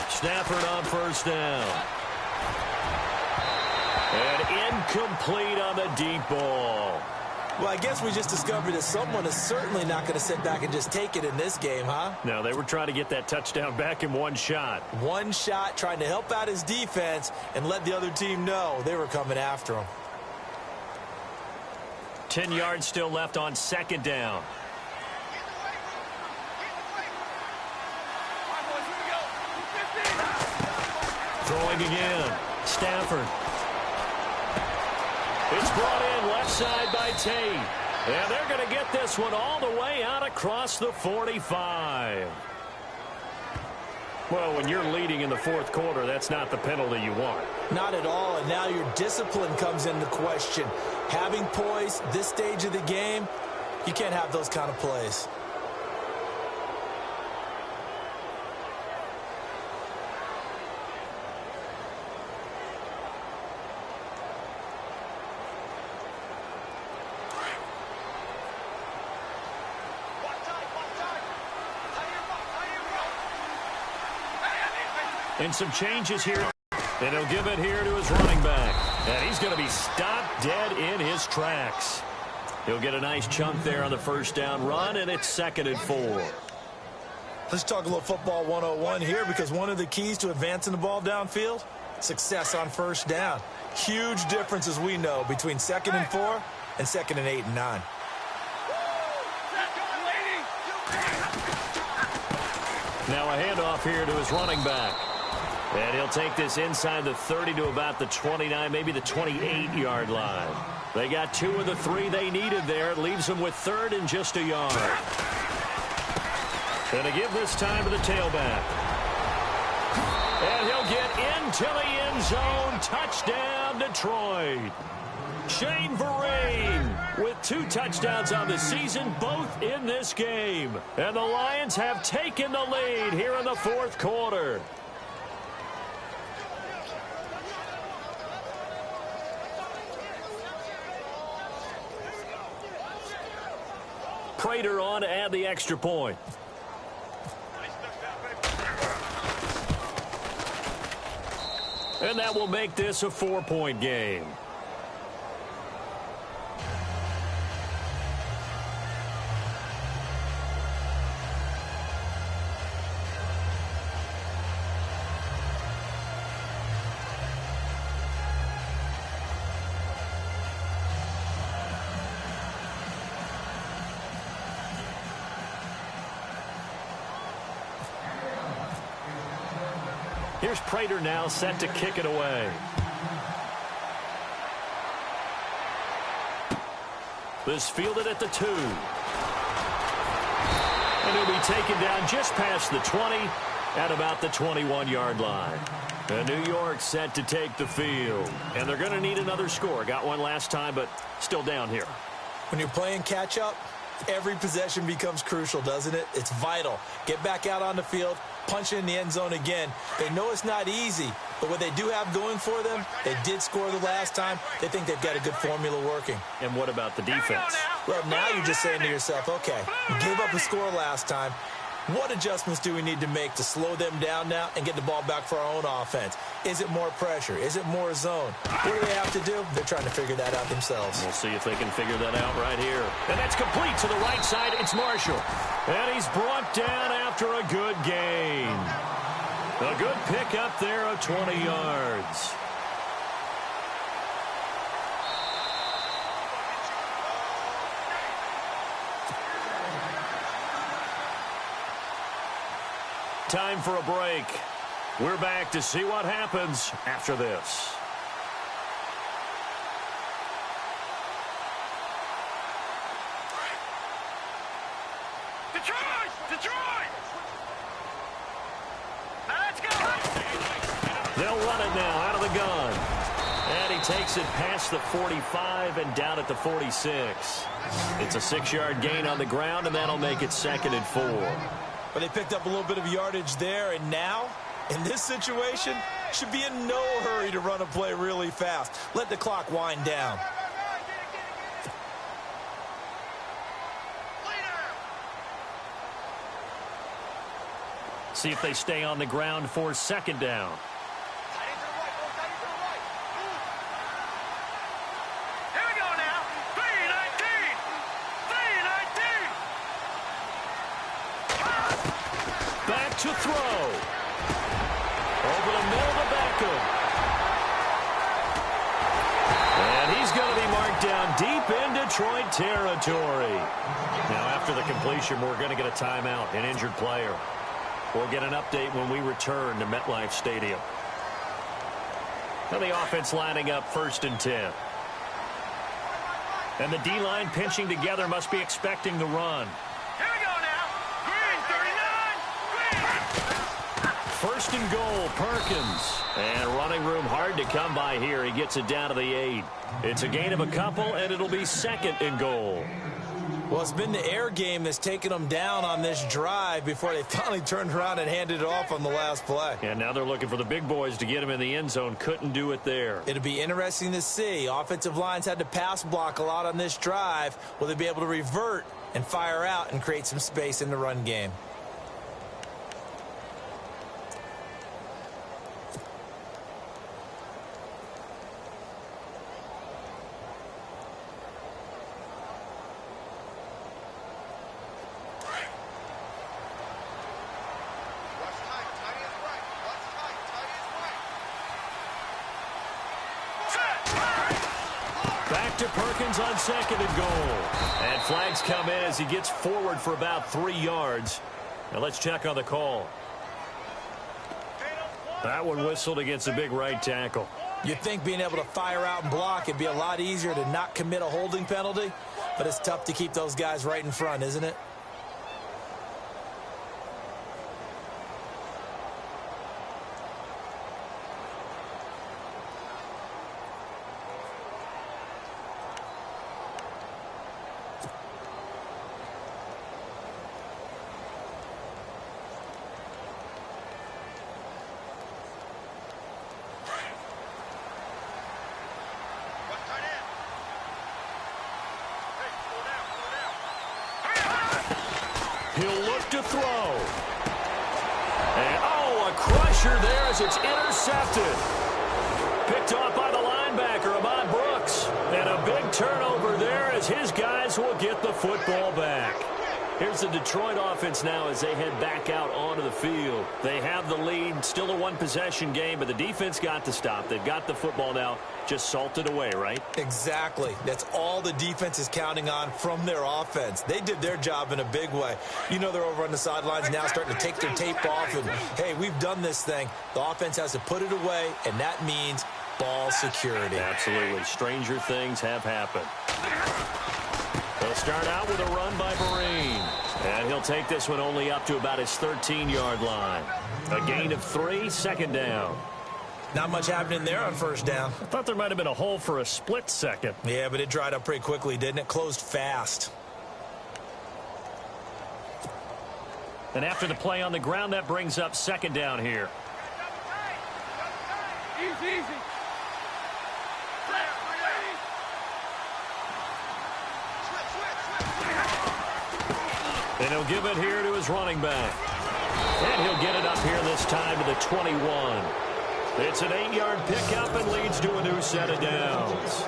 Stafford on first down. And incomplete on the deep ball. Well, I guess we just discovered that someone is certainly not going to sit back and just take it in this game, huh? No, they were trying to get that touchdown back in one shot. One shot, trying to help out his defense and let the other team know they were coming after him. 10 yards still left on second down. Throwing again. Stafford. It's brought in left side by Tate. And they're going to get this one all the way out across the 45. Well, when you're leading in the fourth quarter, that's not the penalty you want. Not at all, and now your discipline comes into question. Having poise this stage of the game, you can't have those kind of plays. And some changes here. And he'll give it here to his running back. And he's going to be stopped dead in his tracks. He'll get a nice chunk there on the first down run, and it's 2nd and 4. Let's talk a little football 101 here, because one of the keys to advancing the ball downfield, success on first down. Huge difference, as we know, between 2nd and 4 and 2nd and 8 and 9. Now a handoff here to his running back. And he'll take this inside the 30 to about the 29, maybe the 28-yard line. They got 2 of the 3 they needed there. It leaves them with 3rd and just a yard. Going to give this time to the tailback. And he'll get into the end zone. Touchdown, Detroit. Shane Vereen with 2 touchdowns on the season, both in this game. And the Lions have taken the lead here in the 4th quarter. Prater on to add the extra point. And that will make this a 4-point game. Here's Prater now set to kick it away. This fielded at the 2. And he'll be taken down just past the 20 at about the 21-yard line. And New York set to take the field. And they're going to need another score. Got one last time, but still down here. When you're playing catch-up, every possession becomes crucial, doesn't it? It's vital. Get back out on the field, punch in the end zone again. They know it's not easy, but what they do have going for them, they did score the last time. They think they've got a good formula working. And what about the defense? Well, now you're just saying to yourself, okay, we gave up a score last time. What adjustments do we need to make to slow them down now and get the ball back for our own offense? Is it more pressure? Is it more zone? What do they have to do? They're trying to figure that out themselves. We'll see if they can figure that out right here. And that's complete to the right side. It's Marshall. And he's brought down after a good gain. A good pick up there of 20 yards. Time for a break. We're back to see what happens after this. Detroit! Detroit! Now let's go! They'll run it now out of the gun. And he takes it past the 45 and down at the 46. It's a 6-yard gain on the ground, and that'll make it 2nd and 4. But they picked up a little bit of yardage there, and now, in this situation, should be in no hurry to run a play really fast. Let the clock wind down. See if they stay on the ground for 2nd down. Here we go now. 3-19. 3-19. Back to throw. Over the middle of the Beckham. And he's going to be marked down deep in Detroit territory. Now, after the completion, we're going to get a timeout, an injured player. We'll get an update when we return to MetLife Stadium. Now the offense lining up 1st and 10. And the D-line pinching together, must be expecting the run. Here we go now. Green 39. Green. 1st and goal, Perkins. And running room hard to come by here. He gets it down to the 8. It's a gain of a couple, and it'll be 2nd and goal. Well, it's been the air game that's taken them down on this drive before they finally turned around and handed it off on the last play. And now they're looking for the big boys to get him in the end zone. Couldn't do it there. It'll be interesting to see. Offensive lines had to pass block a lot on this drive. Will they be able to revert and fire out and create some space in the run game? Back to Perkins on 2nd and goal. And flags come in as he gets forward for about 3 yards. Now let's check on the call. That one whistled against a big right tackle. You'd think being able to fire out and block it'd be a lot easier to not commit a holding penalty, but it's tough to keep those guys right in front, isn't it? He'll look to throw. And, oh, a crusher there as it's intercepted. Picked off by the linebacker, Ahmad Brooks. And a big turnover there as his guys will get the football back. Here's the Detroit offense now as they head back out onto the field. They have the lead, still a one-possession game, but the defense got to stop. They've got the football now, just salted away, right? Exactly. That's all the defense is counting on from their offense. They did their job in a big way. You know they're over on the sidelines now starting to take their tape off and, hey, we've done this thing. The offense has to put it away, and that means ball security. Absolutely. Stranger things have happened. They'll start out with a run by Vereen. And he'll take this one only up to about his 13-yard line. A gain of 3, second down. Not much happening there on first down. I thought there might have been a hole for a split second. Yeah, but it dried up pretty quickly, didn't it? Closed fast. And after the play on the ground, that brings up second down here. Easy. And he'll give it here to his running back. And he'll get it up here this time to the 21. It's an 8-yard pickup and leads to a new set of downs.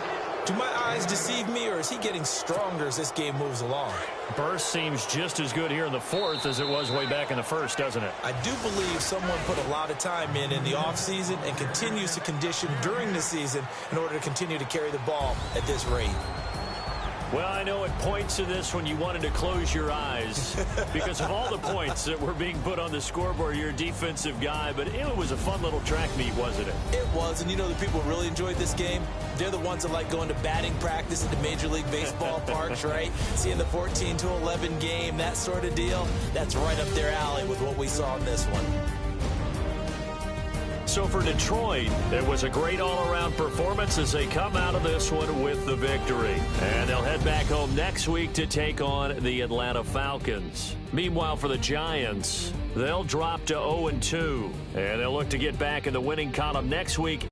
Do my eyes deceive me, or is he getting stronger as this game moves along? Burst seems just as good here in the fourth as it was way back in the first, doesn't it? I do believe someone put a lot of time in the offseason and continues to condition during the season in order to continue to carry the ball at this rate. Well, I know it points to this when you wanted to close your eyes because of all the points that were being put on the scoreboard. You're a defensive guy, but it was a fun little track meet, wasn't it? It was, and you know the people who really enjoyed this game? They're the ones that like going to batting practice at the Major League Baseball parks, right? Seeing the 14-11 game, that sort of deal. That's right up their alley with what we saw in this one. So for Detroit, it was a great all-around performance as they come out of this one with the victory. And they'll head back home next week to take on the Atlanta Falcons. Meanwhile, for the Giants, they'll drop to 0-2. And they'll look to get back in the winning column next week